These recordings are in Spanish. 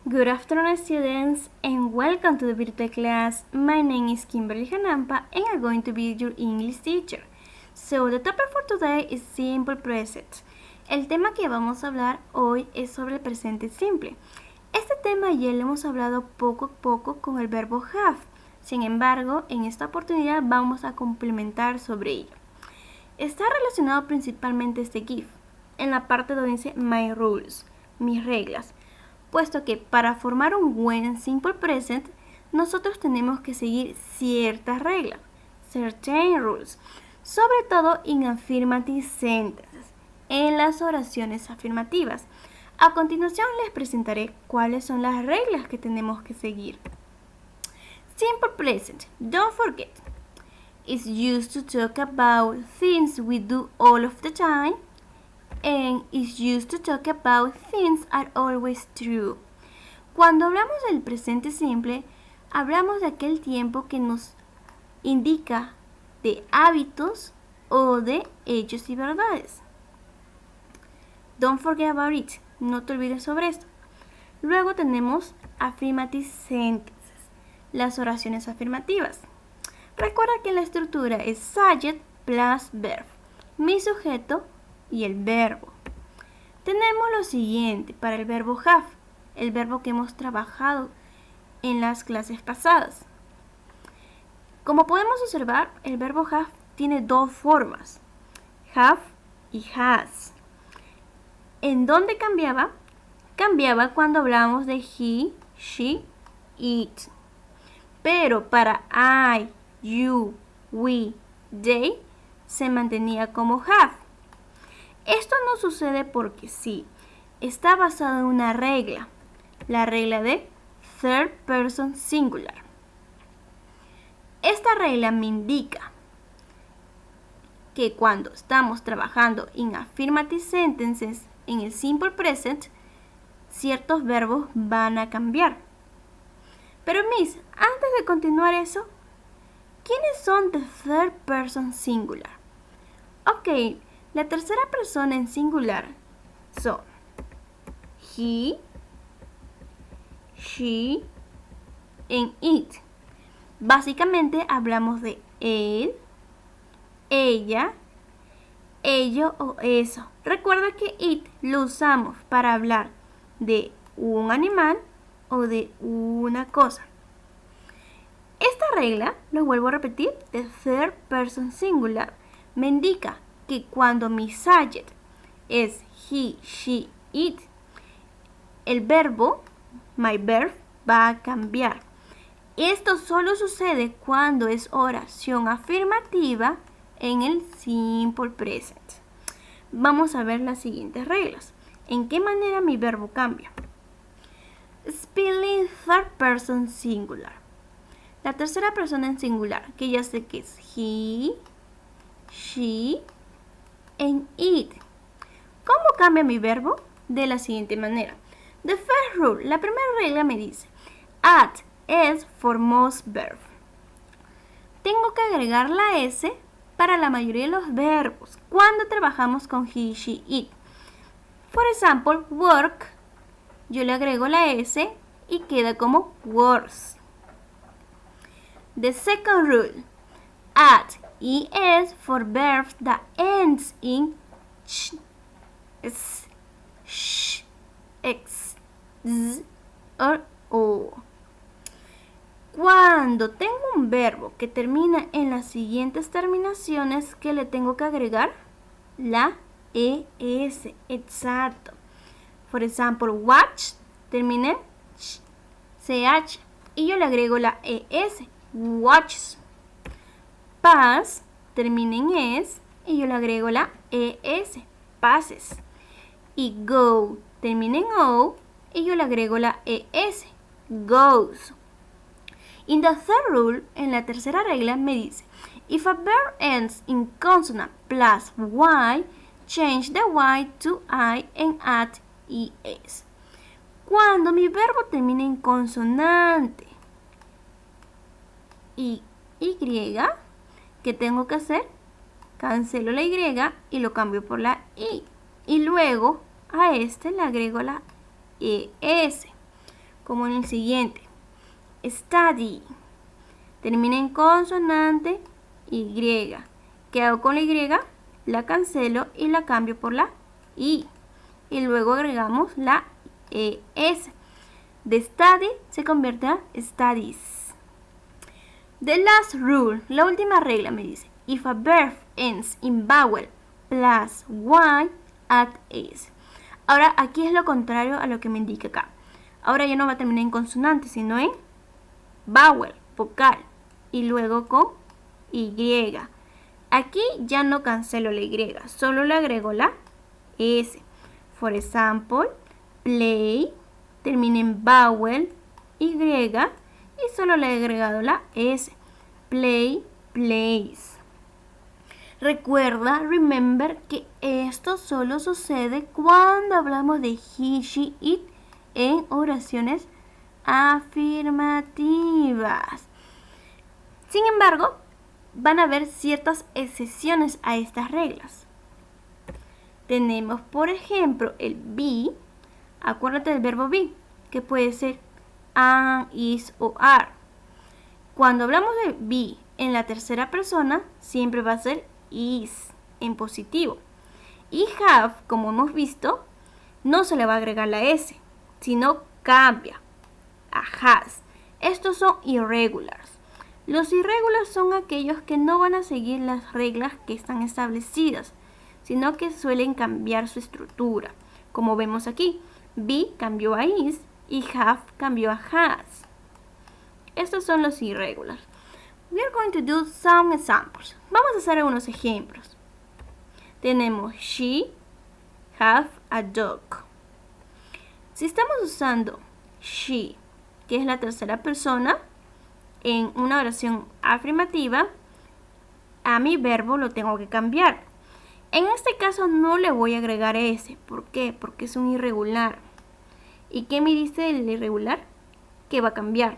Good afternoon, students, and welcome to the virtual class. My name is Kimberly Hanampa, and I'm going to be your English teacher. So, the topic for today is simple present. El tema que vamos a hablar hoy es sobre el presente simple. Este tema ya lo hemos hablado poco a poco con el verbo have. Sin embargo, en esta oportunidad vamos a complementar sobre ello. Está relacionado principalmente este GIF, en la parte donde dice My rules, mis reglas. Puesto que para formar un buen simple present, nosotros tenemos que seguir ciertas reglas, certain rules, sobre todo en affirmative sentences, en las oraciones afirmativas. A continuación les presentaré cuáles son las reglas que tenemos que seguir. Simple present, don't forget, is used to talk about things we do all of the time, and is used to talk about things are always true. Cuando hablamos del presente simple, hablamos de aquel tiempo que nos indica de hábitos o de hechos y verdades. Don't forget about it. No te olvides sobre esto. Luego tenemos affirmative sentences, las oraciones afirmativas. Recuerda que la estructura es subject plus verb, mi sujeto y el verbo. Tenemos lo siguiente para el verbo have, el verbo que hemos trabajado en las clases pasadas. Como podemos observar, el verbo have tiene dos formas, have y has. ¿En dónde cambiaba? Cambiaba cuando hablábamos de he, she, it. Pero para I, you, we, they, se mantenía como have. Esto no sucede porque sí, está basado en una regla, la regla de third person singular. Esta regla me indica que cuando estamos trabajando en affirmative sentences, en el simple present, ciertos verbos van a cambiar. Pero Miss, antes de continuar eso, ¿quiénes son the third person singular? Ok, la tercera persona en singular son he, she, and it. Básicamente hablamos de él, ella, ello o eso. Recuerda que it lo usamos para hablar de un animal o de una cosa. Esta regla, lo vuelvo a repetir, de third person singular, me indica que cuando mi subject es he, she, it, el verbo, my verb, va a cambiar. Esto solo sucede cuando es oración afirmativa en el simple present. Vamos a ver las siguientes reglas. ¿En qué manera mi verbo cambia? Spelling third person singular. La tercera persona en singular, que ya sé que es he, she, and it. ¿Cómo cambia mi verbo? De la siguiente manera. The first rule, la primera regla me dice add s for most verbs. Tengo que agregar la s para la mayoría de los verbos cuando trabajamos con he, she, it. Por ejemplo, work, yo le agrego la s y queda como works. The second rule, add es for verbs that ends in sh, s, sh, x, z or o. Cuando tengo un verbo que termina en las siguientes terminaciones, ¿qué le tengo que agregar? La es, exacto. Por ejemplo, watch termina en ch, y yo le agrego la es, watches. Pass termina en es y yo le agrego la es, passes. Y go termina en o y yo le agrego la es, goes. In the third rule, en la tercera regla me dice, if a verb ends in consonant plus y, change the y to I and add es. Cuando mi verbo termina en consonante y y, ¿qué tengo que hacer? Cancelo la y y lo cambio por la i. Y luego a este le agrego la es. como en el siguiente. Study. Termina en consonante Y. ¿Qué hago con la Y? La cancelo y la cambio por la I. Y luego agregamos la ES. De study se convierte a studies. The last rule, la última regla me dice, if a verb ends in vowel plus Y, add S. Ahora aquí es lo contrario a lo que me indica acá. Ahora ya no va a terminar en consonante, sino en vowel, vocal, y luego con Y. Aquí ya no cancelo la Y, solo le agrego la S. For example, play, termina en vowel, Y, y solo le he agregado la S. Play, plays. Recuerda, remember, que esto solo sucede cuando hablamos de he, she, it en oraciones afirmativas. Sin embargo, van a haber ciertas excepciones a estas reglas. Tenemos, por ejemplo, el be. Acuérdate del verbo be, que puede ser am, is o are. Cuando hablamos de be en la tercera persona, siempre va a ser is en positivo. Y have, como hemos visto, no se le va a agregar la S, sino cambia a has. Estos son irregulars. Los irregulars son aquellos que no van a seguir las reglas que están establecidas, sino que suelen cambiar su estructura. Como vemos aquí, be cambió a is y have cambió a has. Estos son los irregulars. We are going to do some examples. Vamos a hacer algunos ejemplos. Tenemos she have a dog. Si estamos usando she, que es la tercera persona, en una oración afirmativa, a mi verbo lo tengo que cambiar. En este caso no le voy a agregar S. ¿Por qué? Porque es un irregular. ¿Y qué me dice el irregular? Que va a cambiar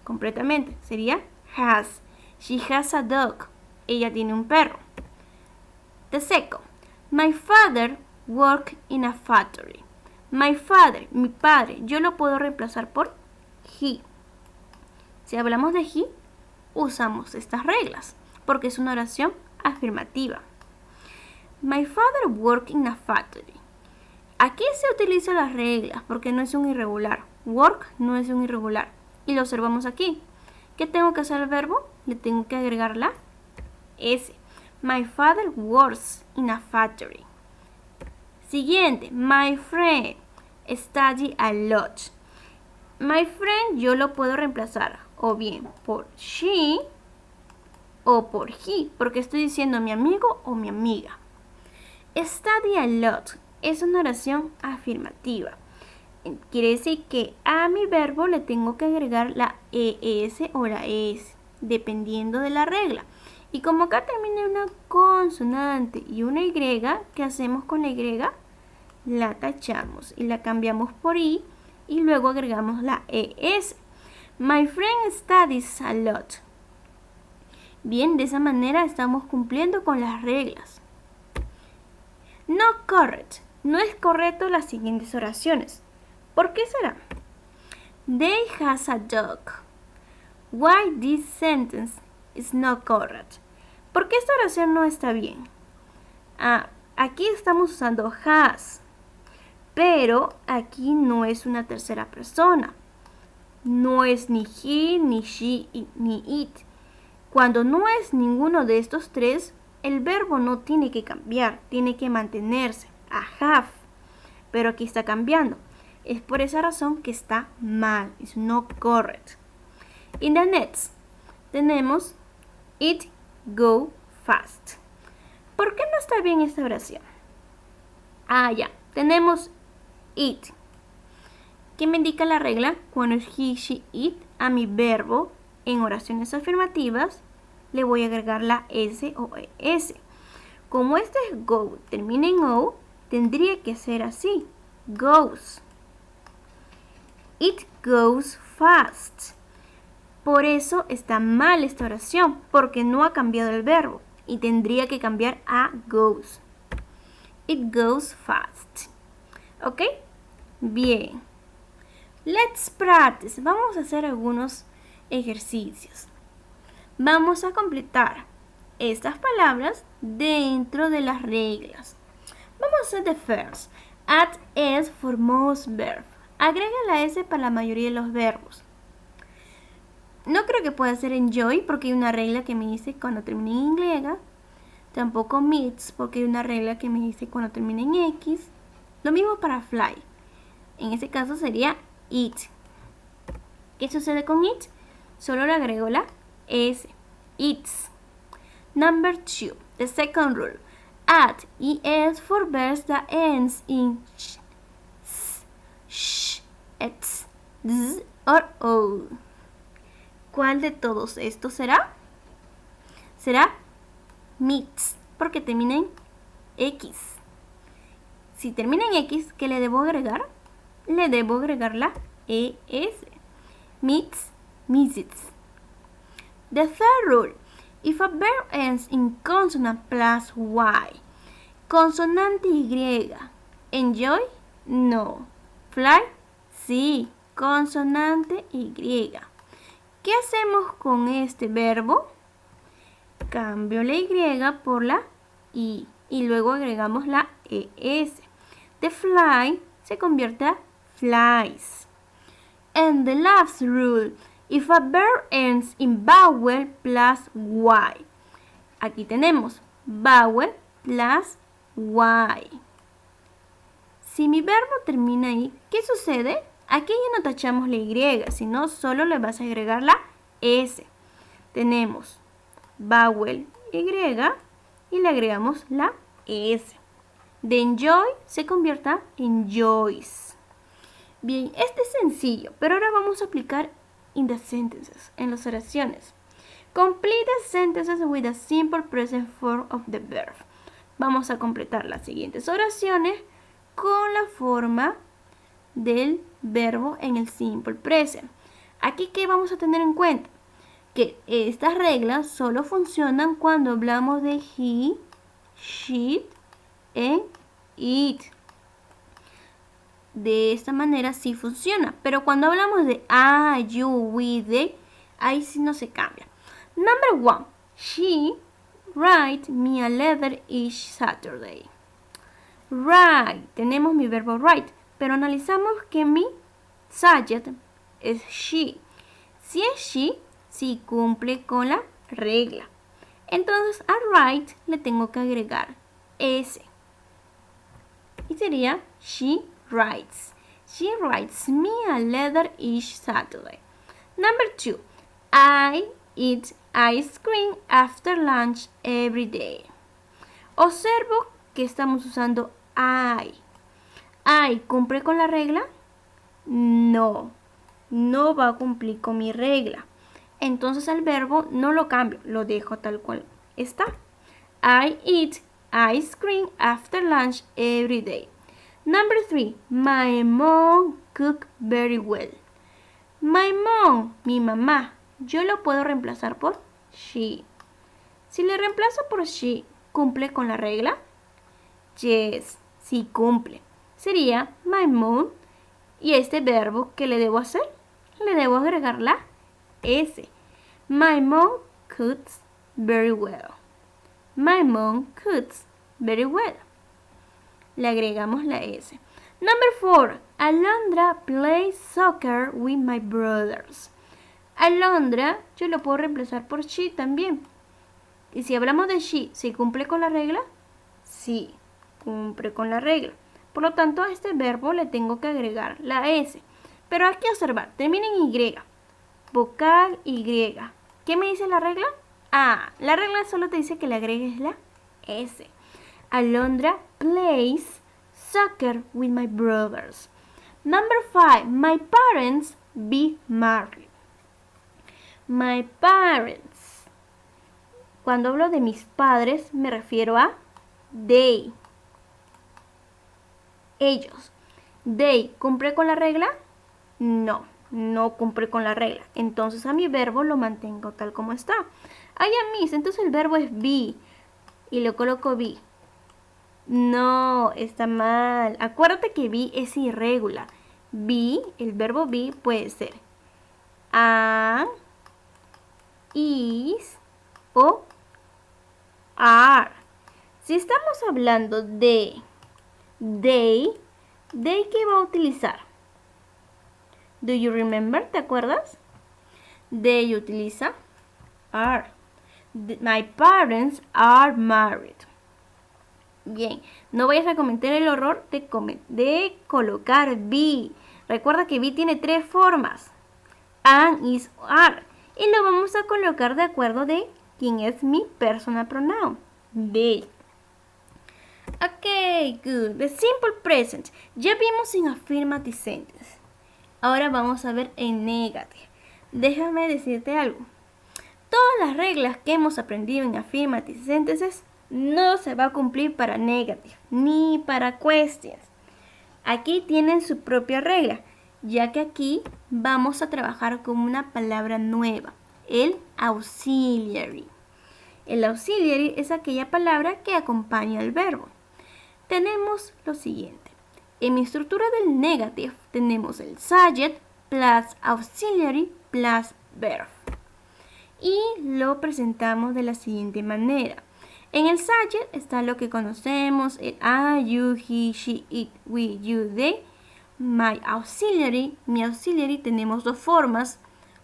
completamente. Sería has. She has a dog. Ella tiene un perro. The second. My father worked in a factory. My father, mi padre, yo lo puedo reemplazar por he. Si hablamos de he, usamos estas reglas, porque es una oración afirmativa. My father worked in a factory. Aquí se utilizan las reglas, porque no es un irregular. Work no es un irregular. Y lo observamos aquí. ¿Qué tengo que hacer al verbo? Le tengo que agregar la S. My father works in a factory. Siguiente. My friend study a lot. My friend yo lo puedo reemplazar o bien por she o por he, porque estoy diciendo mi amigo o mi amiga. Study a lot es una oración afirmativa. Quiere decir que a mi verbo le tengo que agregar la ES o la ES, dependiendo de la regla. Y como acá termina una consonante y una Y, ¿qué hacemos con la Y? La tachamos y la cambiamos por I y luego agregamos la ES. My friend studies a lot. Bien, de esa manera estamos cumpliendo con las reglas. Not correct. No es correcto las siguientes oraciones. ¿Por qué será? They has a dog. Why this sentence is not correct? ¿Por qué esta oración no está bien? Aquí estamos usando has, pero aquí no es una tercera persona. No es ni he, ni she, ni it. Cuando no es ninguno de estos tres, el verbo no tiene que cambiar, tiene que mantenerse, a have. Pero aquí está cambiando. Es por esa razón que está mal, is not correct. In the next, tenemos it go fast. ¿Por qué no está bien esta oración? Ya, tenemos it. ¿Qué me indica la regla? Cuando es he, she, it, a mi verbo en oraciones afirmativas le voy a agregar la S o ES. Como este es go, termina en O, tendría que ser así. Goes. It goes fast. Por eso está mal esta oración, porque no ha cambiado el verbo y tendría que cambiar a goes. It goes fast. ¿Ok? Bien. Let's practice. Vamos a hacer algunos ejercicios. Vamos a completar estas palabras dentro de las reglas. Vamos a hacer the first. Add S for most verbs. Agrega la S para la mayoría de los verbos. No creo que pueda ser enjoy porque hay una regla que me dice cuando termine en Y. Tampoco meets porque hay una regla que me dice cuando termine en X. Lo mismo para fly. En ese caso sería eat. ¿Qué sucede con eat? Solo le agrego la S. Eats. Number 2. The second rule. Add es for verbs that ends in sh, s, sh, ets, z or o. ¿Cuál de todos estos será? Será meets, porque termina en X. Si termina en X, ¿qué le debo agregar? Le debo agregar la ES. Meets, meets. The third rule. If a verb ends in consonant plus Y. Consonante Y. Enjoy? No. Fly? Sí. Consonante Y. ¿Qué hacemos con este verbo? Cambio la Y por la I y luego agregamos la ES. The fly se convierte a flies. And the last rule, if a verb ends in vowel plus Y. Aquí tenemos vowel plus Y. Si mi verbo termina ahí, ¿qué sucede? Aquí ya no tachamos la Y, sino solo le vas a agregar la S. Tenemos vowel Y y le agregamos la S. De enjoy se convierta en enjoys. Bien, este es sencillo, pero ahora vamos a aplicar in the sentences, en las oraciones. Complete the sentences with a simple present form of the verb. Vamos a completar las siguientes oraciones con la forma del verbo en el simple present. Aquí, ¿qué vamos a tener en cuenta? Que estas reglas solo funcionan cuando hablamos de he, she, and it. De esta manera sí funciona, pero cuando hablamos de I, you, we, they, ahí sí no se cambia. Number 1. She write me a letter each Saturday. Write, tenemos mi verbo write, pero analizamos que mi subject es she. Si es she, sí cumple con la regla. Entonces a write le tengo que agregar S. Y sería she writes. She writes me a letter each Saturday. Number 2. I eat ice cream after lunch every day. Observo que estamos usando I. I, ¿cumple con la regla? No, no va a cumplir con mi regla. Entonces el verbo no lo cambio, lo dejo tal cual está. I eat ice cream after lunch every day. Number 3. My mom cook very well. My mom, mi mamá. Yo lo puedo reemplazar por she. Si le reemplazo por she, ¿cumple con la regla? Yes, sí cumple. Sería my mom. Y este verbo, ¿qué le debo hacer? Le debo agregar la S. My mom cooks very well. My mom cooks very well. Le agregamos la S. Number 4. Alondra plays soccer with my brothers. Alondra, yo lo puedo reemplazar por she también. Y si hablamos de she, ¿se cumple con la regla? Sí, cumple con la regla. Por lo tanto, a este verbo le tengo que agregar la S. Pero hay que observar, termina en Y. Vocal Y. ¿Qué me dice la regla? Ah, la regla solo te dice que le agregues la S. Alondra plays soccer with my brothers. Number 5. My parents be married. My parents. Cuando hablo de mis padres me refiero a they. Ellos. They, ¿cumple con la regla? No, no cumple con la regla. Entonces a mi verbo lo mantengo tal como está. Ay, Miss, entonces el verbo es be. Y lo coloco be. No, está mal. Acuérdate que be es irregular. Be, el verbo be puede ser am, is o are. Si estamos hablando de they ¿qué va a utilizar? Do you remember? ¿Te acuerdas? They utiliza are. My parents are married. Bien, no vayas a cometer el error de colocar be. Recuerda que be tiene 3 formas. Am, is, are. Y lo vamos a colocar de acuerdo de quién es mi personal pronoun. They. Ok, good. The simple present. Ya vimos en affirmative sentence. Ahora vamos a ver en negative. Déjame decirte algo. Todas las reglas que hemos aprendido en affirmative sentences no se va a cumplir para negative ni para questions. Aquí tienen su propia regla, ya que aquí vamos a trabajar con una palabra nueva, el auxiliary. El auxiliary es aquella palabra que acompaña al verbo. Tenemos lo siguiente. En mi estructura del negative tenemos el subject plus auxiliary plus verb. Y lo presentamos de la siguiente manera. En el subject está lo que conocemos, el I, you, he, she, it, we, you, they. Mi auxiliary tenemos 2 formas,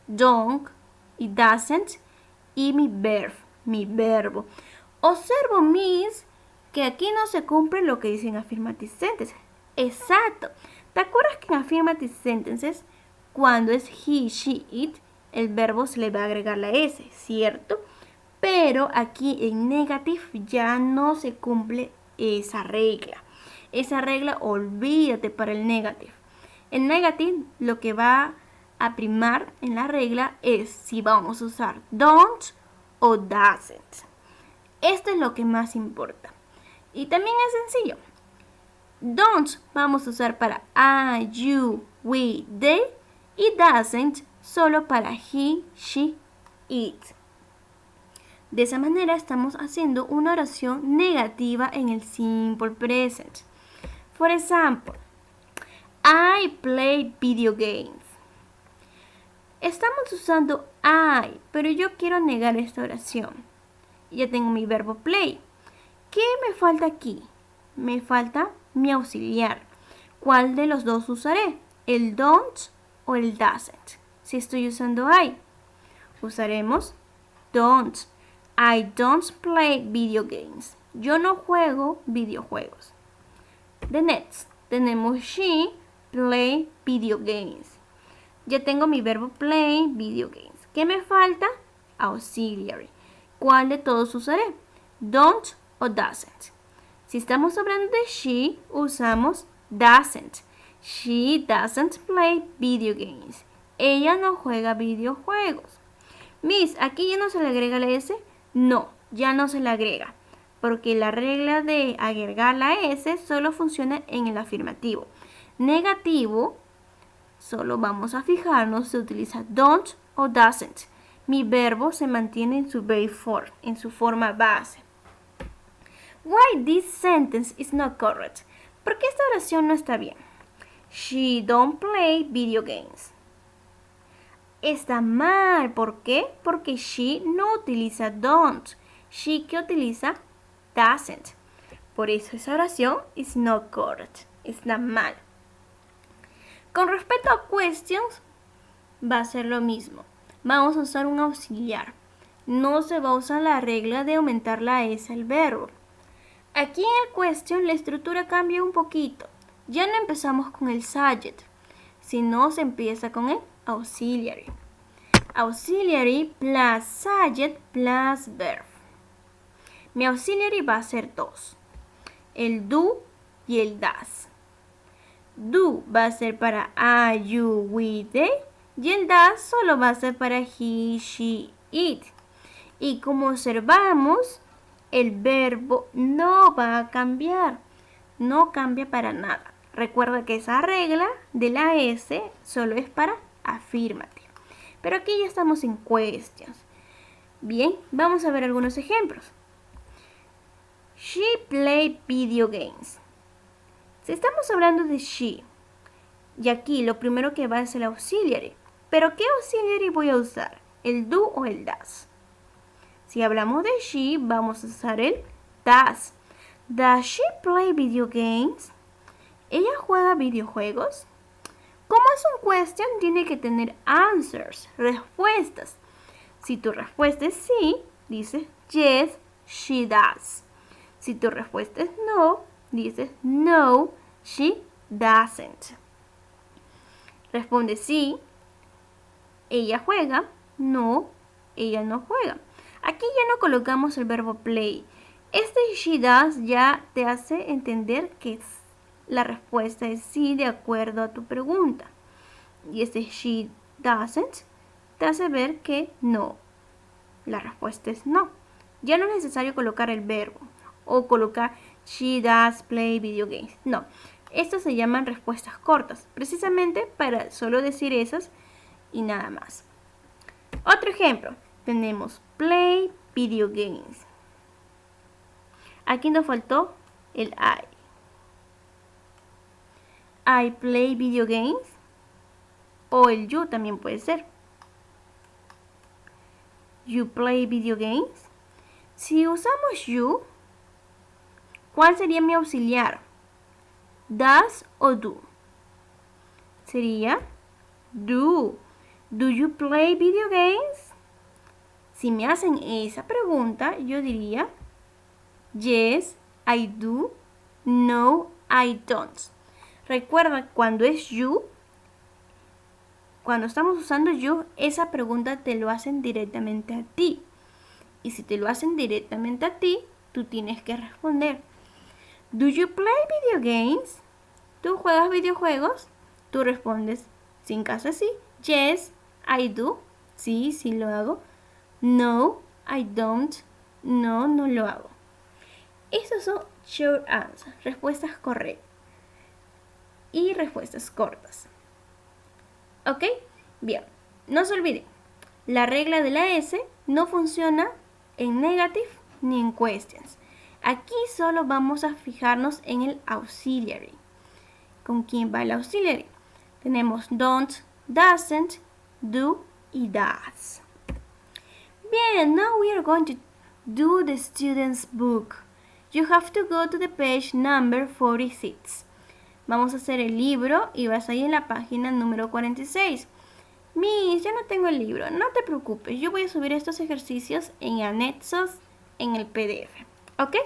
don't y doesn't, y mi verbo. Observo, Miss, que aquí no se cumple lo que dice en affirmative sentences. Exacto. ¿Te acuerdas que en affirmative sentences, cuando es he, she, it, el verbo se le va a agregar la S, ¿cierto? Pero aquí en negative ya no se cumple esa regla. Esa regla olvídate para el negative. En negative lo que va a primar en la regla es si vamos a usar don't o doesn't. Esto es lo que más importa. Y también es sencillo. Don't vamos a usar para I, you, we, they. Y doesn't solo para he, she, it. De esa manera estamos haciendo una oración negativa en el simple present. For example, I play video games. Estamos usando I, pero yo quiero negar esta oración. Ya tengo mi verbo play. ¿Qué me falta aquí? Me falta mi auxiliar. ¿Cuál de los dos usaré? ¿El don't o el doesn't? Si estoy usando I, usaremos don't. I don't play video games. Yo no juego videojuegos. The next, tenemos she play video games. Ya tengo mi verbo play video games. ¿Qué me falta? Auxiliary. ¿Cuál de todos usaré? Don't o doesn't. Si estamos hablando de she, usamos doesn't. She doesn't play video games. Ella no juega videojuegos. Miss, ¿aquí ya no se le agrega la S? No, ya no se le agrega. Porque la regla de agregar la S solo funciona en el afirmativo. Negativo, solo vamos a fijarnos si utiliza don't o doesn't. Mi verbo se mantiene en su base form, en su forma base. Why this sentence is not correct? ¿Por qué esta oración no está bien? She don't play video games. Está mal. ¿Por qué? Porque she no utiliza don't. She que utiliza doesn't. Por eso esa oración is not correct. Está mal. Con respecto a questions, va a ser lo mismo. Vamos a usar un auxiliar. No se va a usar la regla de aumentar la S al verbo. Aquí en el question la estructura cambia un poquito. Ya no empezamos con el subject, sino se empieza con el auxiliary. Auxiliary plus subject plus verb. Mi auxiliary va a ser 2. El do y el does. Do va a ser para I, you, we, they. Y el does solo va a ser para he, she, it. Y como observamos, el verbo no va a cambiar. No cambia para nada. Recuerda que esa regla de la S solo es para affirmative. Pero aquí ya estamos en questions. Bien, vamos a ver algunos ejemplos. She played video games. Si estamos hablando de she, Y aquí lo primero que va es el auxiliary. ¿Pero qué auxiliary voy a usar? ¿El do o el does? Si hablamos de she, vamos a usar el does. Does she play video games? ¿Ella juega videojuegos? Como es un question, tiene que tener answers, respuestas. Si tu respuesta es sí, dices yes, she does. Si tu respuesta es no, dices no, she doesn't. Responde sí, ella juega, no, ella no juega. Aquí ya no colocamos el verbo play. Este she does ya te hace entender que la respuesta es sí de acuerdo a tu pregunta. Y este she doesn't te hace ver que no. La respuesta es no. Ya no es necesario colocar el verbo o colocar she does play video games. No. Estas se llaman respuestas cortas, precisamente para solo decir esas y nada más. Otro ejemplo, tenemos play video games. Aquí nos faltó el I. I play video games. O el you también puede ser. You play video games. Si usamos you, ¿cuál sería mi auxiliar? Does o do. Sería do. Do you play video games? Si me hacen esa pregunta, yo diría yes, I do. No, I don't. Recuerda, cuando es you, cuando estamos usando you, esa pregunta te lo hacen directamente a ti. Y si te lo hacen directamente a ti, tú tienes que responder. Do you play video games? ¿Tú juegas videojuegos? Tú respondes, sin caso sí, yes, I do. Sí, sí lo hago. No, I don't. No, no lo hago. Estos son short answers, respuestas correctas y respuestas cortas. ¿Ok? Bien, no se olviden, la regla de la S no funciona en negative ni en questions. Aquí solo vamos a fijarnos en el auxiliary. ¿Con quién va el auxiliary? Tenemos don't, doesn't, do y does. Bien, now we are going to do the student's book. You have to go to the page number 46. Vamos a hacer el libro y vas a ir en la página número 46. Miss, yo no tengo el libro. No te preocupes, yo voy a subir estos ejercicios en anexos en el PDF. ¿Ok?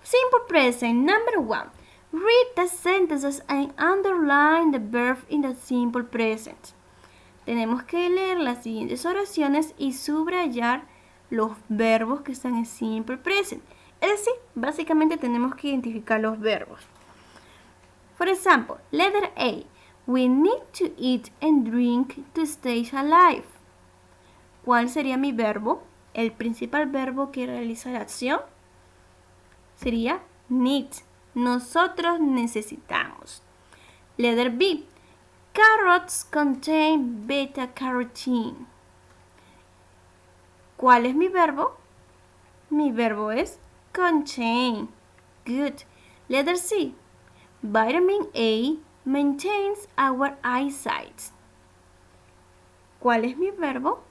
Simple present, number 1. Read the sentences and underline the verb in the simple present. Tenemos que leer las siguientes oraciones y subrayar los verbos que están en simple present. Es decir, básicamente tenemos que identificar los verbos. For example, letter A. We need to eat and drink to stay alive. ¿Cuál sería mi verbo? El principal verbo que realiza la acción sería need. Nosotros necesitamos. Letter B. Carrots contain beta-carotene. ¿Cuál es mi verbo? Mi verbo es contain. Good. Letter C. Vitamin A maintains our eyesight. ¿Cuál es mi verbo?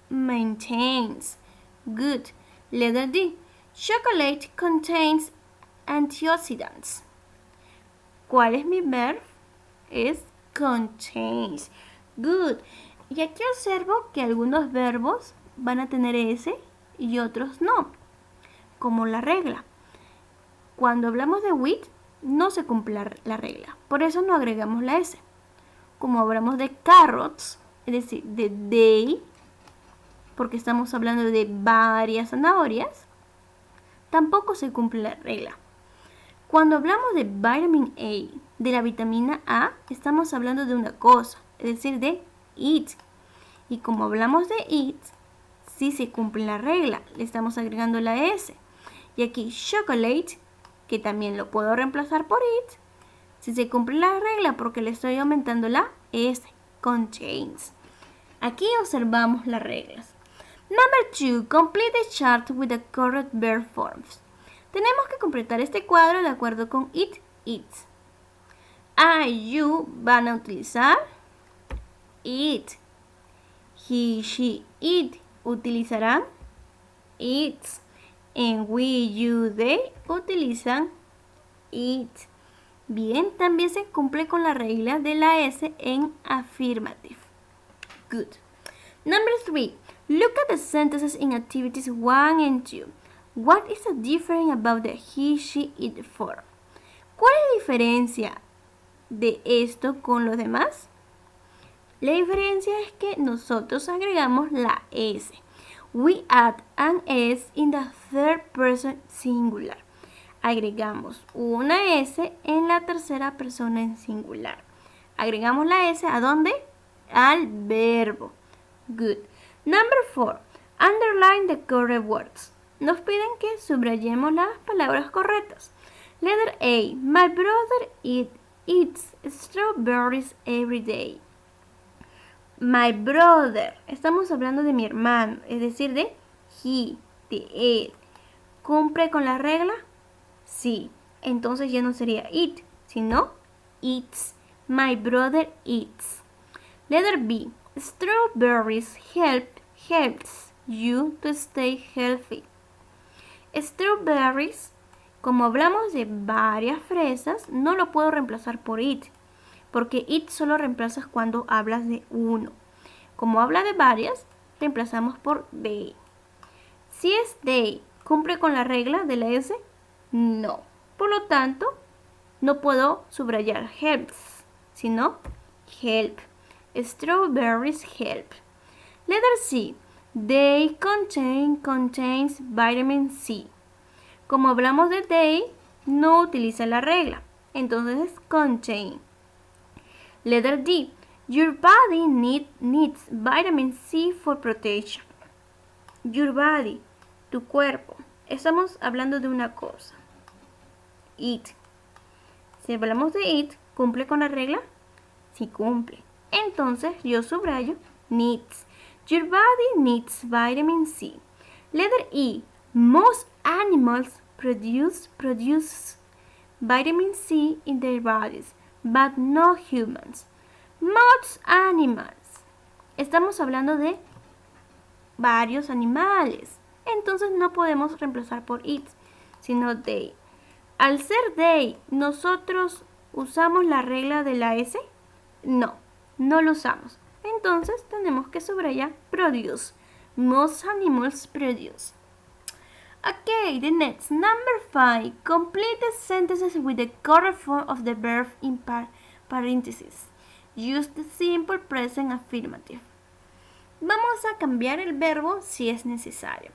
Maintains. Good. Letter D. Chocolate contains antioxidants. ¿Cuál es mi verbo? Es contains. Good. Y aquí observo que algunos verbos van a tener S y otros no, como la regla. Cuando hablamos de with, no se cumple la regla, por eso no agregamos la S. Como hablamos de carrots, es decir, de they, porque estamos hablando de varias zanahorias, tampoco se cumple la regla. Cuando hablamos de vitamin A, de la vitamina A, estamos hablando de una cosa, es decir, de eat. Y como hablamos de eat, sí se cumple la regla, le estamos agregando la S. Y aquí chocolate, que también lo puedo reemplazar por it, si se cumple la regla porque le estoy aumentando la S, contains. Aquí observamos las reglas. Number 2, complete the chart with the correct verb forms. Tenemos que completar este cuadro de acuerdo con it, its. I, you van a utilizar it. He, she, it utilizarán its. And we, you, they utilizan it. Bien, también se cumple con la regla de la S en affirmative. Good. Number 3. Look at the sentences in activities 1 and 2. What is the difference about the he, she, it form? ¿Cuál es la diferencia de esto con los demás? La diferencia es que nosotros agregamos la S. We add an S in the third person singular. Agregamos una S en la tercera persona en singular. Agregamos la S ¿a dónde? Al verbo. Good. Number 4. Underline the correct words. Nos piden que subrayemos las palabras correctas. Letter A. My brother eats strawberries every day. My brother. Estamos hablando de mi hermano, es decir, de he, de él. ¿Cumple con la regla? Sí. Entonces ya no sería it, sino eats. My brother eats. Letter B. Strawberries helps you to stay healthy. Strawberries, como hablamos de varias fresas, no lo puedo reemplazar por it, porque it solo reemplazas cuando hablas de uno. Como habla de varias, reemplazamos por they. Si es they, ¿cumple con la regla de la S? No. Por lo tanto, no puedo subrayar helps, sino help. Strawberries help. Letter C. They contains vitamin C. Como hablamos de they, no utiliza la regla. Entonces es contain. Letter D. Your body needs vitamin C for protection. Your body, tu cuerpo. Estamos hablando de una cosa. It. Si hablamos de it, ¿cumple con la regla? Sí cumple. Entonces yo subrayo needs. Your body needs vitamin C. Letter E. Most animals produce vitamin C in their bodies, but no humans. Most animals. Estamos hablando de varios animales. Entonces no podemos reemplazar por it, sino they. Al ser they, ¿nosotros usamos la regla de la S? No, no lo usamos. Entonces tenemos que subrayar produce. Most animals produce. Okay, the next. Number 5. Complete the sentences with the correct form of the verb in parentheses. Use the simple present affirmative. Vamos a cambiar el verbo si es necesario.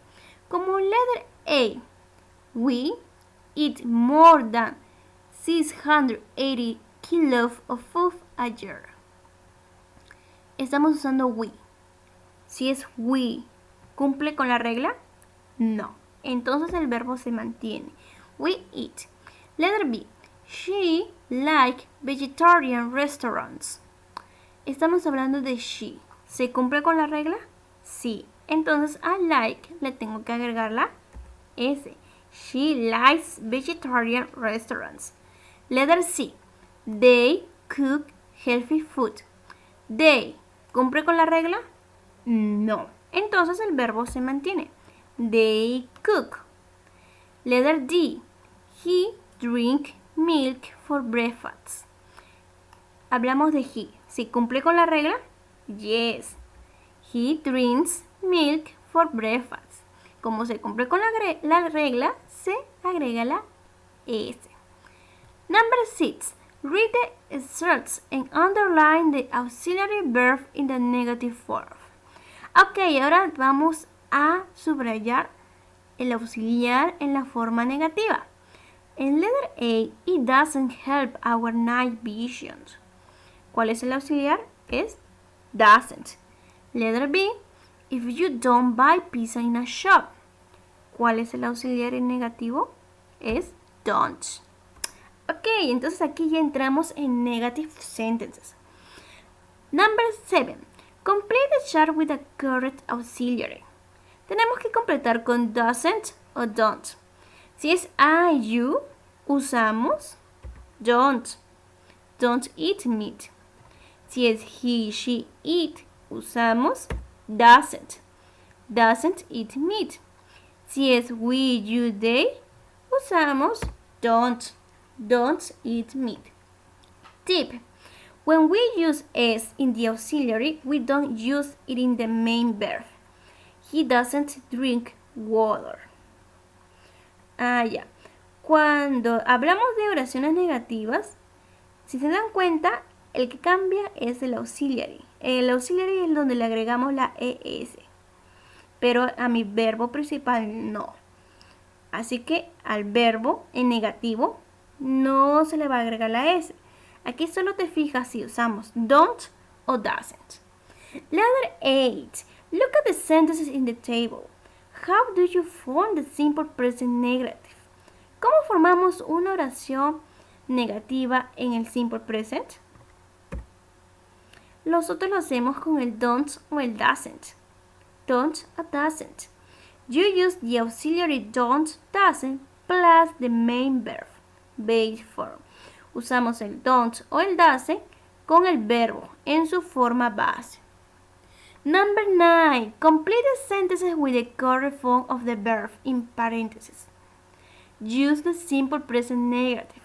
Como letter A. We eat more than 680 kilos of food a year. Estamos usando we. Si es we, ¿cumple con la regla? No. Entonces el verbo se mantiene. We eat. Letter B. She like vegetarian restaurants. Estamos hablando de she. ¿Se cumple con la regla? Sí. Entonces a like le tengo que agregar la S. She likes vegetarian restaurants. Letter C. They cook healthy food. They. ¿Cumple con la regla? No. Entonces el verbo se mantiene. They cook. Letter D. He drink milk for breakfast. Hablamos de he. ¿Si cumple con la regla? Yes. He drinks milk for breakfast. Como se cumple con la regla, se agrega la S. Number 6. Read the excerpts and underline the auxiliary verb in the negative form. Ok, ahora vamos a subrayar el auxiliar en la forma negativa. En letter A, it doesn't help our night vision. ¿Cuál es el auxiliar? Es doesn't. Letter B, if you don't buy pizza in a shop. ¿Cuál es el auxiliar en negativo? Es don't. Ok, entonces aquí ya entramos en negative sentences. Number 7. Complete the chart with the correct auxiliary. Tenemos que completar con doesn't o don't. Si es I, you, usamos don't. don't eat meat. Si es he, she, it, usamos doesn't. Doesn't eat meat. Si es we, you, they, usamos don't. Don't eat meat. Tip. When we use s in the auxiliary, we don't use it in the main verb. He doesn't drink water. Ya. Cuando hablamos de oraciones negativas, si se dan cuenta, el que cambia es el auxiliary. El auxiliary es donde le agregamos la es. Pero a mi verbo principal no. Así que al verbo en negativo no se le va a agregar la s. Aquí solo te fijas si usamos don't o doesn't. Letter 8. Look at the sentences in the table. How do you form the simple present negative? ¿Cómo formamos una oración negativa en el simple present? Nosotros lo hacemos con el don't o el doesn't. Don't or doesn't. You use the auxiliary don't, doesn't plus the main verb, base form. Usamos el don't o el doesn't con el verbo en su forma base. Number 9. Complete the sentences with the correct form of the verb in parentheses. Use the simple present negative.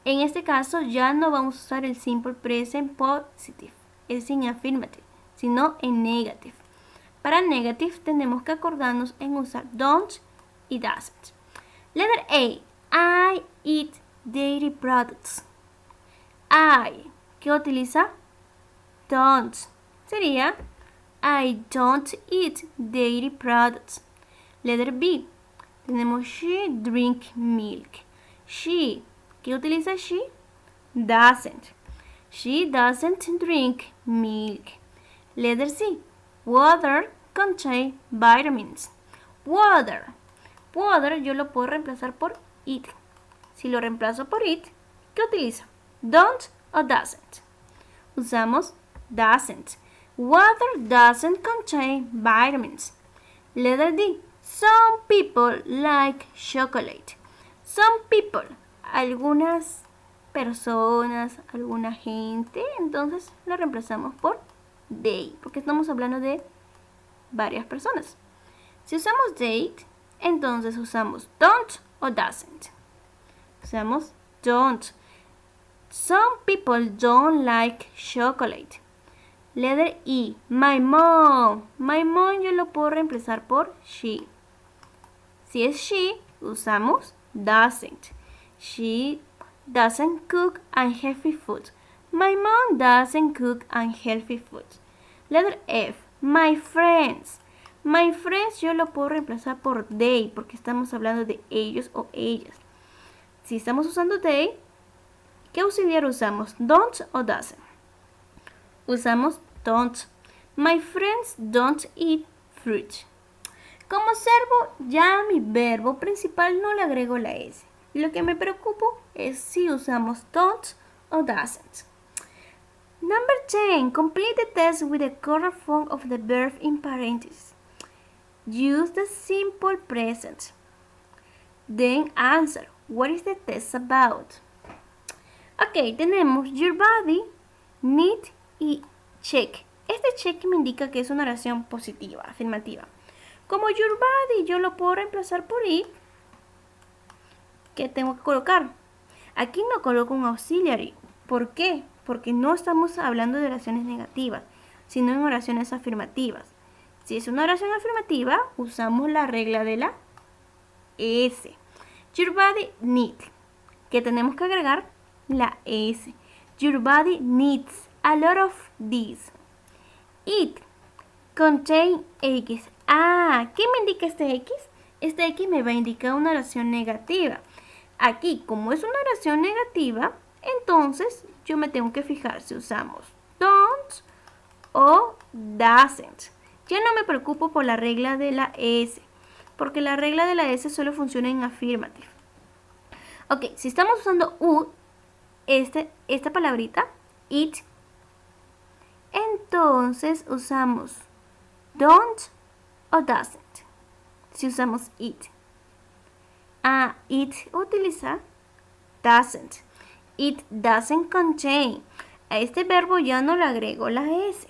En este caso ya no vamos a usar el simple present positive, es en affirmative, sino en negative. Para negative tenemos que acordarnos en usar don't y doesn't. Letter A. I eat dairy products. I, ¿qué utiliza? Don't. Sería I don't eat dairy products. Letter B. Tenemos she drink milk. She, ¿qué utiliza she? Doesn't. She doesn't drink milk. Letter C. Water contain vitamins. Water. Water yo lo puedo reemplazar por it. Si lo reemplazo por it, ¿qué utilizo? Don't o doesn't. Usamos doesn't. Water doesn't contain vitamins. Letter D. Some people like chocolate. Some people. Algunas personas, alguna gente. Entonces lo reemplazamos por they, porque estamos hablando de varias personas. Si usamos they, entonces usamos don't o doesn't. Usamos don't. Some people don't like chocolate. Letter E. My mom. My mom yo lo puedo reemplazar por she. Si es she, usamos doesn't. She doesn't cook unhealthy food. My mom doesn't cook unhealthy food. Letter F. My friends. My friends yo lo puedo reemplazar por they porque estamos hablando de ellos o ellas. Si estamos usando they, ¿qué auxiliar usamos? Don't o doesn't. Usamos don't. My friends don't eat fruit. Como observo, ya a mi verbo principal no le agrego la S. Lo que me preocupo es si usamos don't o doesn't. Number 10. Complete the test with the correct form of the verb in parentheses. Use the simple present. Then answer. What is the test about? Ok, tenemos your body, need y check. Este check me indica que es una oración positiva, afirmativa. Como your body yo lo puedo reemplazar por it, ¿qué tengo que colocar? Aquí no coloco un auxiliary. ¿Por qué? Porque no estamos hablando de oraciones negativas, sino en oraciones afirmativas. Si es una oración afirmativa, usamos la regla de la S. Your body needs. ¿Qué tenemos que agregar? La S. Your body needs a lot of this. It contain X. ¿Qué me indica este X? Este X me va a indicar una oración negativa. Aquí, como es una oración negativa, entonces yo me tengo que fijar si usamos don't o doesn't. Ya no me preocupo por la regla de la S, porque la regla de la S solo funciona en affirmative. Ok, si estamos usando esta palabrita, it, entonces usamos don't o doesn't. Si usamos it. It utiliza doesn't. It doesn't contain. A este verbo ya no le agrego la S.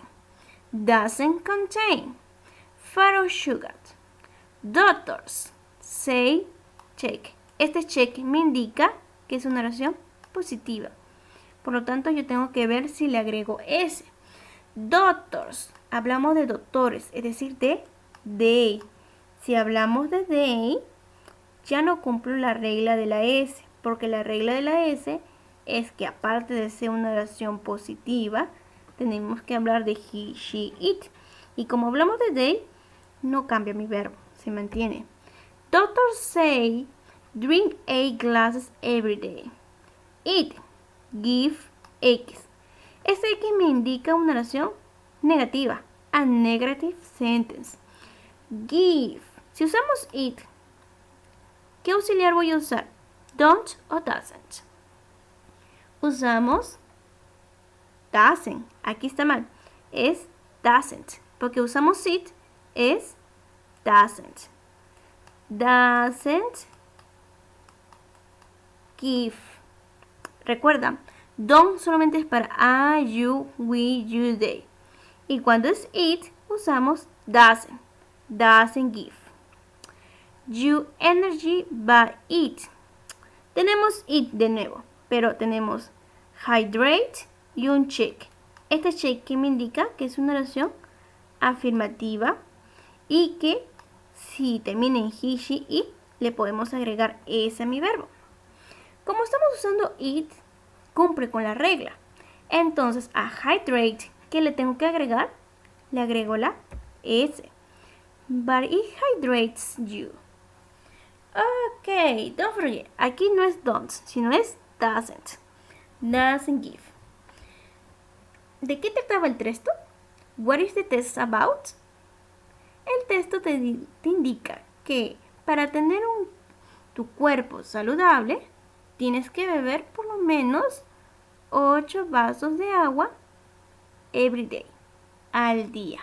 Doesn't contain. Pharaoh sugar. Doctors say check. Este check me indica que es una oración positiva. Por lo tanto, yo tengo que ver si le agrego S. Doctors. Hablamos de doctores, es decir, de they. Si hablamos de they, ya no cumplo la regla de la S, porque la regla de la S es que aparte de ser una oración positiva, tenemos que hablar de he, she, it. Y como hablamos de they, no cambia mi verbo, se mantiene. Doctors say drink 8 glasses every day. It, give, X. Este X me indica una oración negativa, a negative sentence. Give. Si usamos it, ¿qué auxiliar voy a usar? Don't o doesn't. Usamos doesn't. Aquí está mal. Es doesn't. Porque usamos it, es doesn't. Doesn't give. Recuerda, don't solamente es para I, you, we, you, they. Y cuando es it, usamos doesn't. Doesn't give. You energy by it. Tenemos it de nuevo, pero tenemos hydrate y un check. Este check que me indica que es una oración afirmativa y que si termina en he, she, it, le podemos agregar ese a mi verbo. Como estamos usando it, cumple con la regla. Entonces a hydrate, ¿qué le tengo que agregar? Le agrego la S. But it hydrates you. Ok, don't forget, aquí no es don't, sino es doesn't. Doesn't give. ¿De qué trataba el texto? What is the test about? El texto te indica que para tener tu cuerpo saludable, tienes que beber por lo menos 8 vasos de agua every day, al día.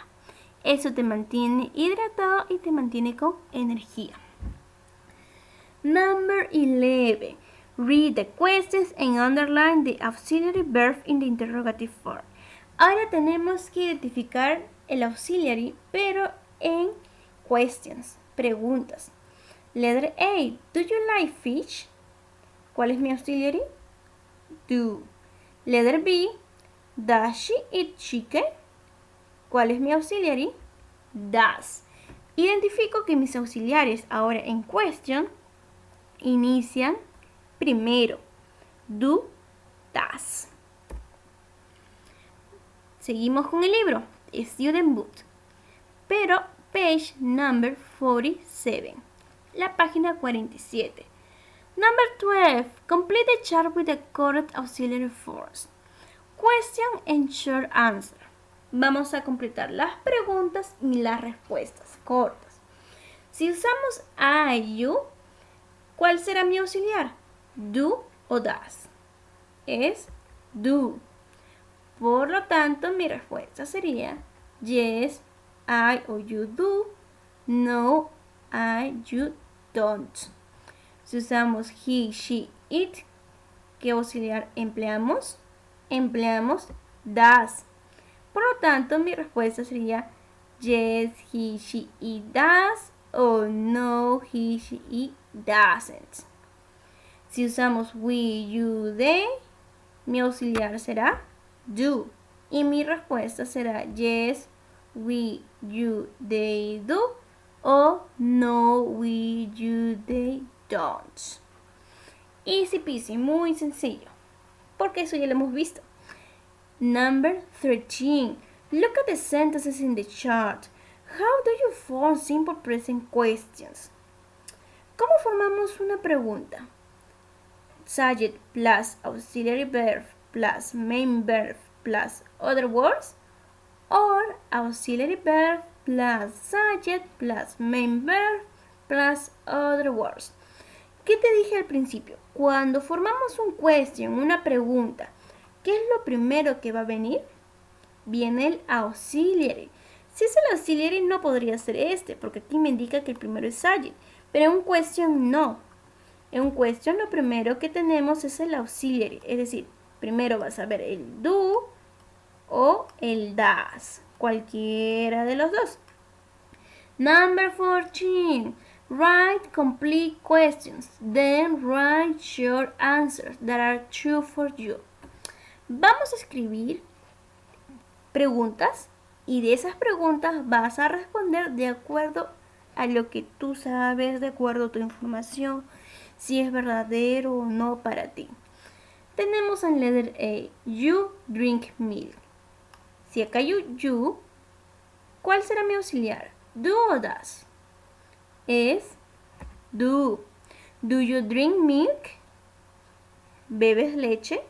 Eso te mantiene hidratado y te mantiene con energía. Number 11. Read the questions and underline the auxiliary verb in the interrogative form. Ahora tenemos que identificar el auxiliary, pero en questions, preguntas. Letter A. Do you like fish? ¿Cuál es mi auxiliary? Do. Letter B. Does she eat chicken? ¿Cuál es mi auxiliary? Does. Identifico que mis auxiliares ahora en question inician primero. Do, does. Seguimos con el libro, Student Book. Pero page number 47. La página 47. Number 12. Complete the chart with the correct auxiliary forms. Question and short answer. Vamos a completar las preguntas y las respuestas cortas. Si usamos I, you, ¿cuál será mi auxiliar? Do o does. Es do. Por lo tanto, mi respuesta sería yes, I or you do. No, I, you don't. Si usamos he, she, it, ¿qué auxiliar empleamos? Empleamos does. Por lo tanto, mi respuesta sería yes, he, she, it does o no, he, she, it doesn't. Si usamos we, you, they, mi auxiliar será do. Y mi respuesta será yes, we, you, they do o no, we, you, they don't. Easy peasy, muy sencillo. Porque eso ya lo hemos visto. Number 13. Look at the sentences in the chart. How do you form simple present questions? ¿Cómo formamos una pregunta? Subject plus auxiliary verb plus main verb plus other words, or auxiliary verb plus subject plus main verb plus other words. ¿Qué te dije al principio? Cuando formamos un question, una pregunta, ¿qué es lo primero que va a venir? Viene el auxiliary. Si es el auxiliary no podría ser este, porque aquí me indica que el primero es subject, pero en un question no. En un question lo primero que tenemos es el auxiliary, es decir, primero vas a ver el do o el does, cualquiera de los dos. Number 14. Write complete questions, then write short answers that are true for you. Vamos a escribir preguntas y de esas preguntas vas a responder de acuerdo a lo que tú sabes, de acuerdo a tu información, si es verdadero o no para ti. Tenemos en letter A, you drink milk. Si acá hay you, ¿cuál será mi auxiliar? Do o does? Es do. Do you drink milk? ¿Bebes leche?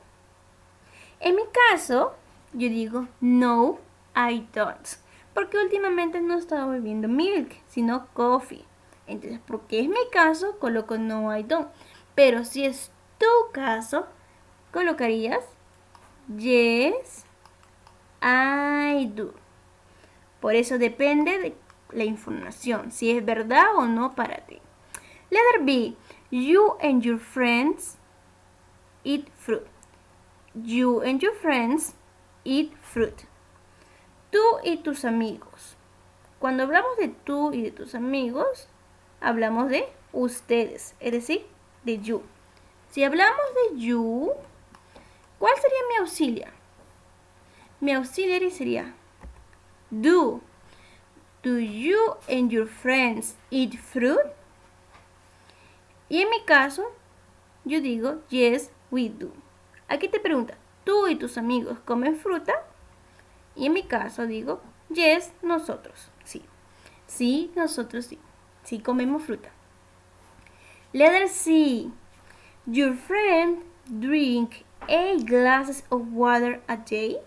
En mi caso, yo digo no, I don't. Porque últimamente no he estado bebiendo milk, sino coffee. Entonces, porque es mi caso, coloco no, I don't. Pero si es tu caso, colocarías yes, I do. Por eso depende de la información, si es verdad o no para ti. Letter B. You and your friends eat fruit. You and your friends eat fruit. Tú y tus amigos. Cuando hablamos de tú y de tus amigos, hablamos de ustedes, es decir, de you. Si hablamos de you, ¿cuál sería mi auxiliar? Mi auxiliary sería do. Do you and your friends eat fruit? Y en mi caso, yo digo yes, we do. Aquí te pregunta, ¿tú y tus amigos comen fruta? Y en mi caso digo yes, nosotros, sí. Sí, nosotros sí. Sí comemos fruta. Letter C. Your friend drink 8 glasses of water a day.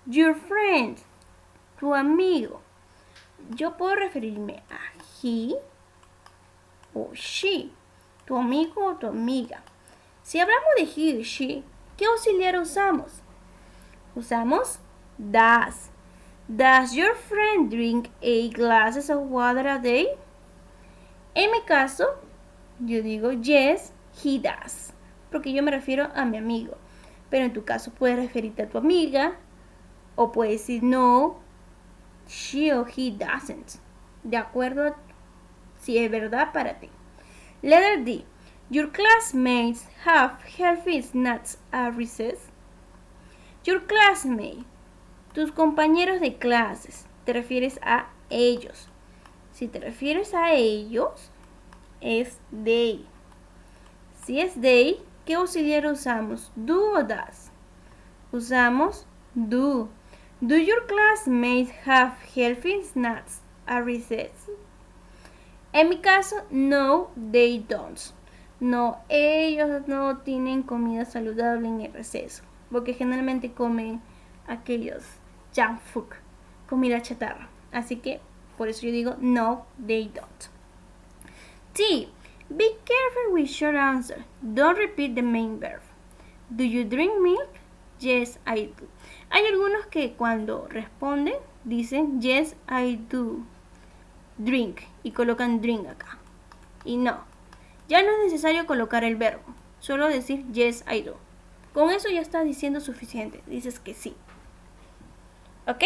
Your friend, tu amigo. Yo puedo referirme a he o she, tu amigo o tu amiga. Si hablamos de he o she, ¿qué auxiliar usamos? Usamos does. Does your friend drink 8 glasses of water a day? En mi caso, yo digo yes, he does, porque yo me refiero a mi amigo. Pero en tu caso puedes referirte a tu amiga o puedes decir no, she or he doesn't, de acuerdo a si es verdad para ti. Letter D. Your classmates have healthy snacks at recess. Your classmate, tus compañeros de clases, te refieres a ellos. Si te refieres a ellos, es they. Si es they, ¿qué auxiliar usamos? Do o does? Usamos do. Do your classmates have healthy snacks at recess? En mi caso, no, they don't. No, ellos no tienen comida saludable en el receso, porque generalmente comen aquellos junk food, comida chatarra. Así que, por eso yo digo, no, they don't. T. Be careful with short answer. Don't repeat the main verb. Do you drink milk? Yes, I do. Hay algunos que cuando responden dicen yes, I do drink y colocan drink acá. Y no, ya no es necesario colocar el verbo, solo decir yes, I do. Con eso ya está diciendo suficiente, dices que sí. ¿Ok?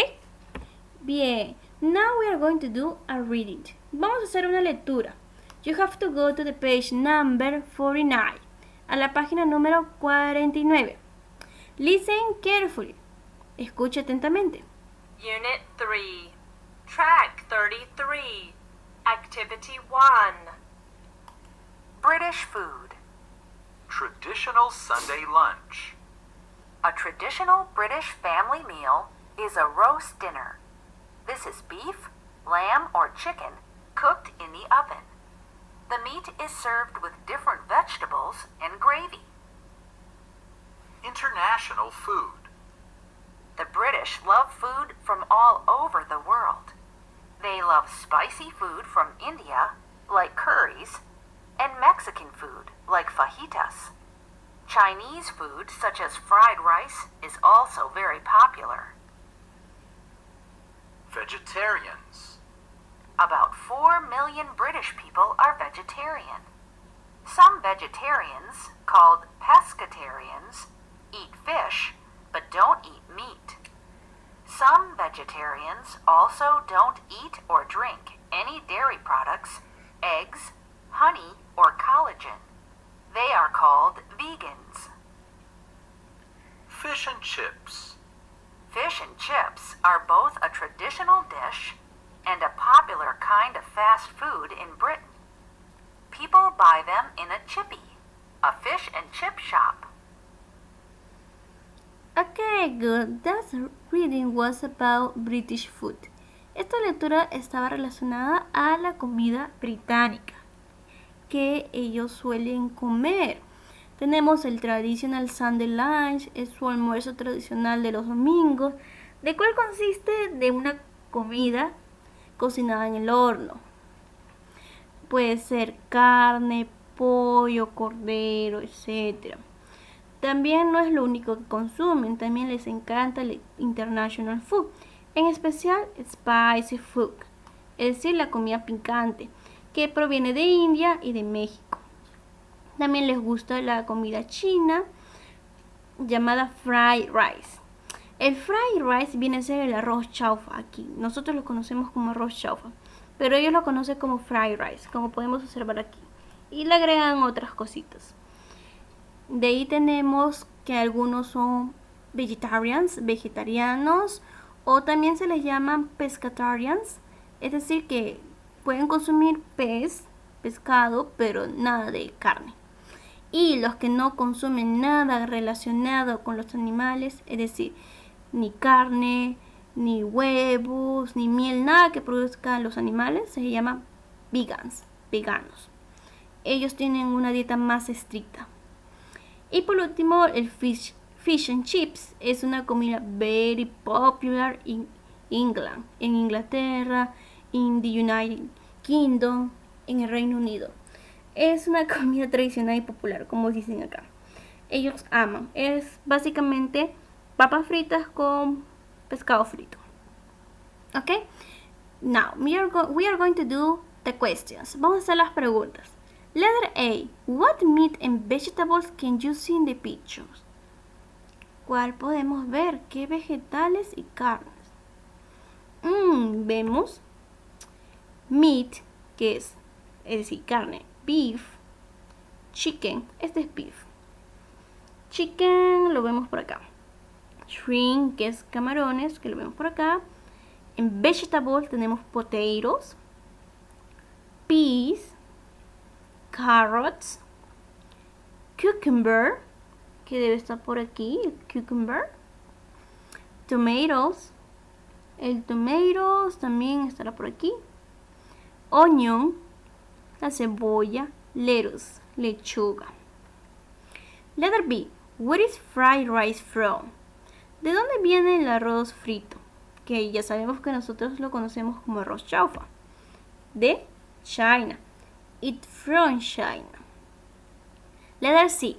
Bien, now we are going to do a reading. Vamos a hacer una lectura. You have to go to the page number 49, a la página número 49. Listen carefully. Escucha atentamente. Unit 3, Track 33, Activity 1. British food. Traditional Sunday lunch. A traditional British family meal is a roast dinner. This is beef, lamb, or chicken cooked in the oven. The meat is served with different vegetables and gravy. International food. The British love food from all over the world. They love spicy food from India, like curries, and Mexican food, like fajitas. Chinese food, such as fried rice, is also very popular. Vegetarians. About 4 million British people are vegetarian. Some vegetarians, called pescatarians, eat fish but don't eat meat. Some vegetarians also don't eat or drink any dairy products, eggs, honey, or collagen. They are called vegans. Fish and chips. Fish and chips are both a traditional dish and a popular kind of fast food in Britain. People buy them in a chippy, a fish and chip shop. Okay, good. That reading was about British food. Esta lectura estaba relacionada a la comida británica que ellos suelen comer. Tenemos el traditional Sunday lunch, es su almuerzo tradicional de los domingos, de cual consiste de una comida cocinada en el horno. Puede ser carne, pollo, cordero, etc. También no es lo único que consumen, también les encanta el international food, en especial spicy food, es decir, la comida picante, que proviene de India y de México. También les gusta la comida china llamada fried rice. El fried rice viene a ser el arroz chaufa aquí. Nosotros lo conocemos como arroz chaufa, pero ellos lo conocen como fried rice, como podemos observar aquí. Y le agregan otras cositas. De ahí tenemos que algunos son vegetarianos, o también se les llaman pescatarians, es decir, que pueden consumir pescado, pero nada de carne. Y los que no consumen nada relacionado con los animales, es decir, ni carne, ni huevos, ni miel, nada que produzcan los animales, se llaman veganos. Ellos tienen una dieta más estricta. Y por último, el fish and chips es una comida very popular in England, en Inglaterra, in the United Kingdom, en el Reino Unido. Es una comida tradicional y popular, como dicen acá. Ellos aman. Es básicamente papas fritas con pescado frito. Okay? Now, we are going to do the questions. Vamos a hacer las preguntas. Letter A. What meat and vegetables can you see in the pictures? ¿Cuál podemos ver? ¿Qué vegetales y carnes? Vemos meat, que es decir, carne. Beef, chicken, este es beef. Chicken lo vemos por acá. Shrimp, que es camarones, que lo vemos por acá. En vegetables tenemos potatoes, peas, carrots, cucumber, que debe estar por aquí, el cucumber, tomatoes, el tomatoes también estará por aquí, onion, la cebolla, lettuce, lechuga. Letter B. Where is fried rice from? ¿De dónde viene el arroz frito? Que ya sabemos que nosotros lo conocemos como arroz chaufa. De China. It's from China. Letter C.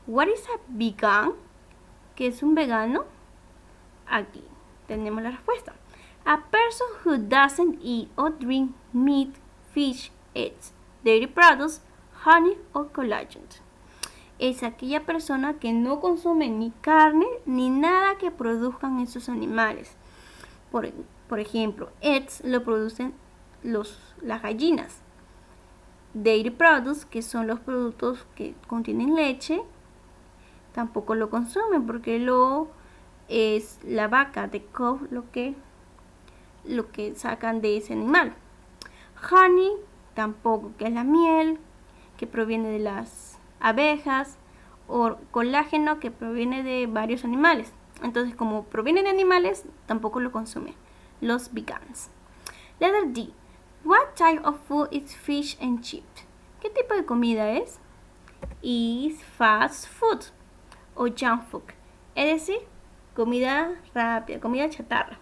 What is a vegan? ¿Qué es un vegano? Aquí tenemos la respuesta. A person who doesn't eat or drink meat, fish, eggs, dairy products, honey or collagen. Es aquella persona que no consume ni carne ni nada que produzcan esos animales. Por ejemplo, eggs lo producen las gallinas. Dairy products, que son los productos que contienen leche, tampoco lo consumen porque es la vaca de cow lo que sacan de ese animal. Honey tampoco, que es la miel que proviene de las abejas, o colágeno que proviene de varios animales. Entonces, como proviene de animales, tampoco lo consumen los vegans. Letter D. What type of food is fish and chips? ¿Qué tipo de comida es? Is fast food o junk food. Es decir, comida rápida, comida chatarra,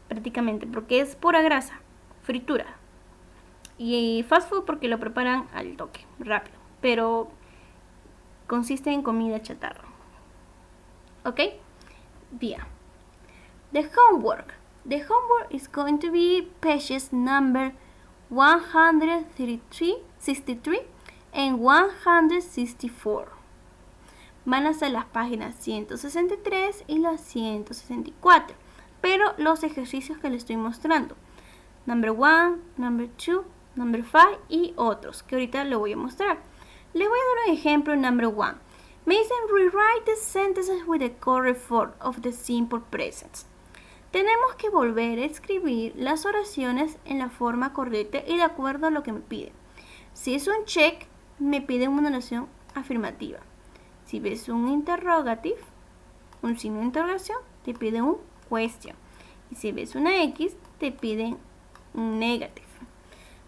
prácticamente, porque es pura grasa, fritura. Y fast food porque lo preparan al toque, rápido, pero consiste en comida chatarra. ¿Ok? Bien. The homework is going to be pages number 163 and 164. Van a ser las páginas 163 y las 164. Pero los ejercicios que les estoy mostrando. Number 1, number 2, number 5 y otros que ahorita les voy a mostrar. Les voy a dar un ejemplo en number 1. Me dicen rewrite the sentences with the correct form of the simple present. Tenemos que volver a escribir las oraciones en la forma correcta y de acuerdo a lo que me piden. Si es un check, me piden una oración afirmativa. Si ves un interrogative, un signo de interrogación, te piden un question. Y si ves una X, te piden un negative.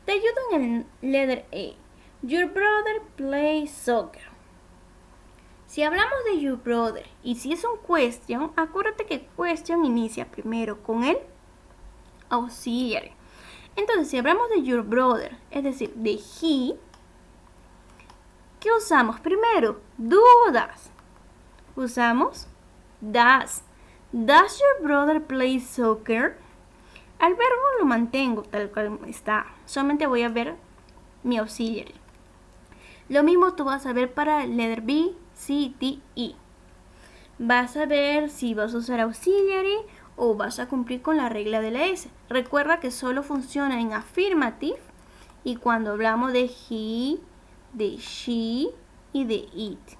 Te ayudo en el letter A. Your brother plays soccer. Si hablamos de your brother y si es un question, acuérdate que question inicia primero con el auxiliary. Entonces, si hablamos de your brother, es decir, de he, ¿qué usamos primero? Do o does. Usamos does. Does your brother play soccer? Al verbo lo mantengo tal cual está. Solamente voy a ver mi auxiliary. Lo mismo tú vas a ver para el letter B, C, D, E. Vas a ver si vas a usar auxiliary o vas a cumplir con la regla de la S. Recuerda que solo funciona en affirmative y cuando hablamos de he, de she y de it.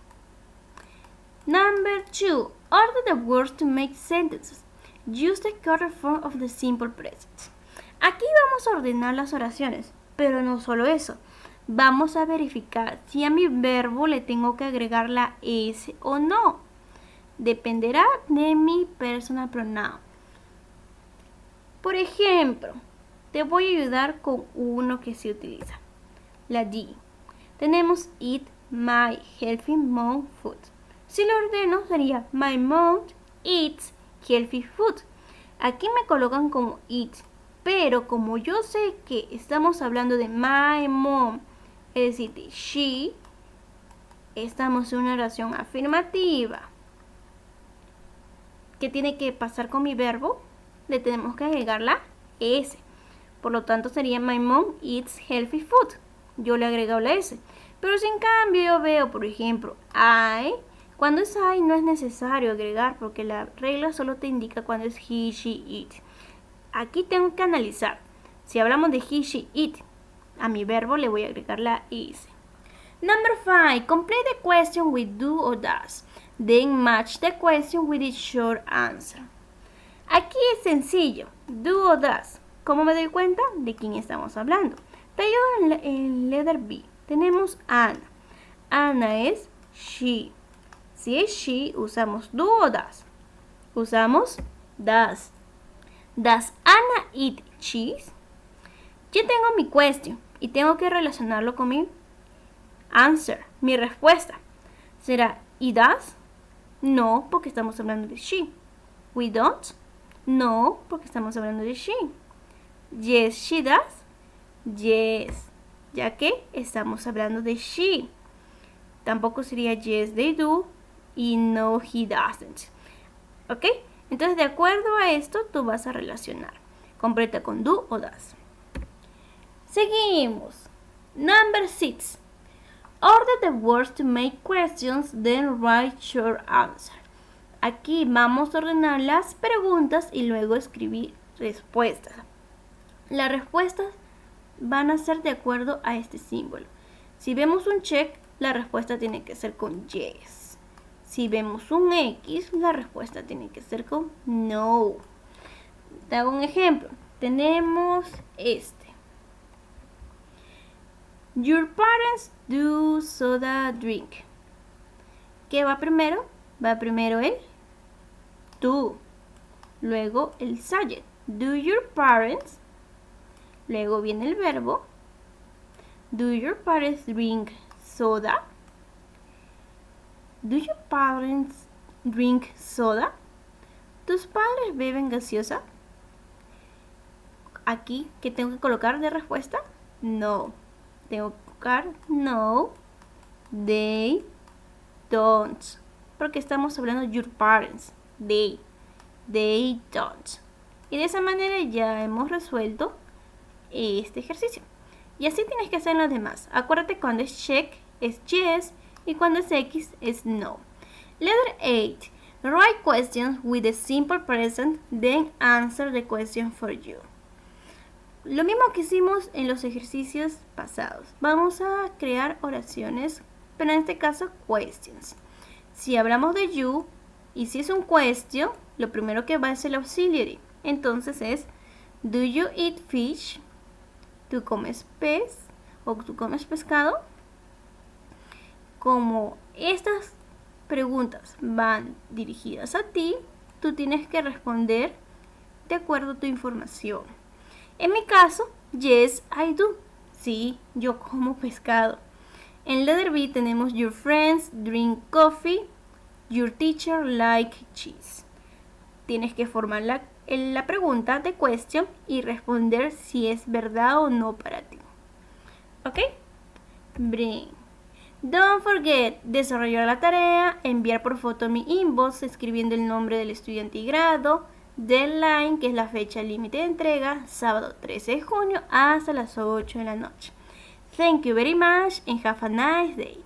Number 2. Order the words to make sentences. Use the correct form of the simple present. Aquí vamos a ordenar las oraciones, pero no solo eso. Vamos a verificar si a mi verbo le tengo que agregar la S o no. Dependerá de mi personal pronoun. Por ejemplo, te voy a ayudar con uno que se utiliza. La D. Tenemos eat my healthy mom food. Si lo ordeno sería my mom eats healthy food. Aquí me colocan como eat, pero como yo sé que estamos hablando de my mom, es decir, de she, estamos en una oración afirmativa. ¿Qué tiene que pasar con mi verbo? Le tenemos que agregar la S. Por lo tanto sería my mom eats healthy food. Yo le agrego la S. Pero si en cambio yo veo, por ejemplo, I, cuando es I no es necesario agregar porque la regla solo te indica cuando es he, she, it. Aquí tengo que analizar. Si hablamos de he, she, it, a mi verbo le voy a agregar la S. Number 5. Complete the question with do or does. Then match the question with its short answer. Aquí es sencillo. Do or does. ¿Cómo me doy cuenta de quién estamos hablando? Te ayudo en letter B. Tenemos Ana. Ana es she. Si es she, usamos do o does. Usamos does. Does Anna eat cheese? Yo tengo mi question y tengo que relacionarlo con mi answer, mi respuesta. ¿Será it does? No, porque estamos hablando de she. We don't? No, porque estamos hablando de she. Yes, she does. Yes, ya que estamos hablando de she. Tampoco sería yes, they do y no, he doesn't. ¿Ok? Entonces, de acuerdo a esto, tú vas a relacionar. Completa con do o does. Seguimos. Number 6. Order the words to make questions, then write short answer. Aquí vamos a ordenar las preguntas y luego escribir respuestas. Las respuestas van a ser de acuerdo a este símbolo. Si vemos un check, la respuesta tiene que ser con yes. Si vemos un X, la respuesta tiene que ser con no. Te hago un ejemplo. Tenemos este. Your parents do soda drink. ¿Qué va primero? Va primero el do. Luego el subject. Do your parents. Luego viene el verbo. Do your parents drink soda? Do your parents drink soda? ¿Tus padres beben gaseosa? Aquí, ¿qué tengo que colocar de respuesta? No. Tengo que colocar no, they don't. Porque estamos hablando de your parents. They don't. Y de esa manera ya hemos resuelto este ejercicio. Y así tienes que hacer en los demás. Acuérdate, cuando es check es yes y cuando es X es no. Letter 8. Write questions with the simple present, then answer the question for you. Lo mismo que hicimos en los ejercicios pasados. Vamos a crear oraciones, pero en este caso questions. Si hablamos de you y si es un question, lo primero que va es el auxiliary. Entonces es do you eat fish? ¿Tú comes pez o tú comes pescado? Como estas preguntas van dirigidas a ti, tú tienes que responder de acuerdo a tu información. En mi caso, yes, I do. Sí, yo como pescado. En letter B tenemos your friends drink coffee, your teacher like cheese. Tienes que formar la pregunta de question y responder si es verdad o no para ti. ¿Ok? Bring. Don't forget, desarrollar la tarea, enviar por foto a mi inbox escribiendo el nombre del estudiante y grado, deadline, que es la fecha límite de entrega, sábado 13 de junio hasta las 8 de la noche. Thank you very much and have a nice day.